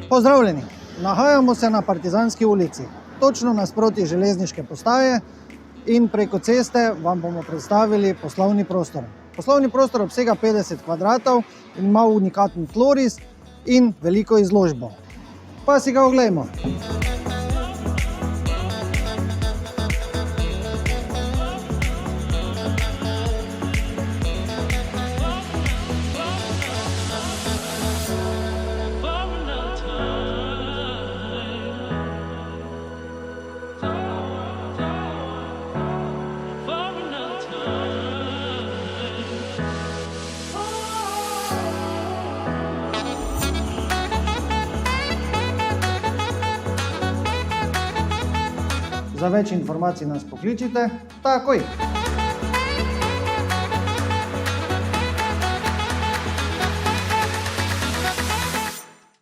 Pozdravljeni! Nahajamo se na Partizanski ulici, točno nasproti železniške postaje in preko ceste vam bomo predstavili poslovni prostor. Poslovni prostor obsega 50 kvadratov in ima unikaten tloris in veliko izložbo. Pa si ga oglejmo! Za več informacij nas pokličite takoj!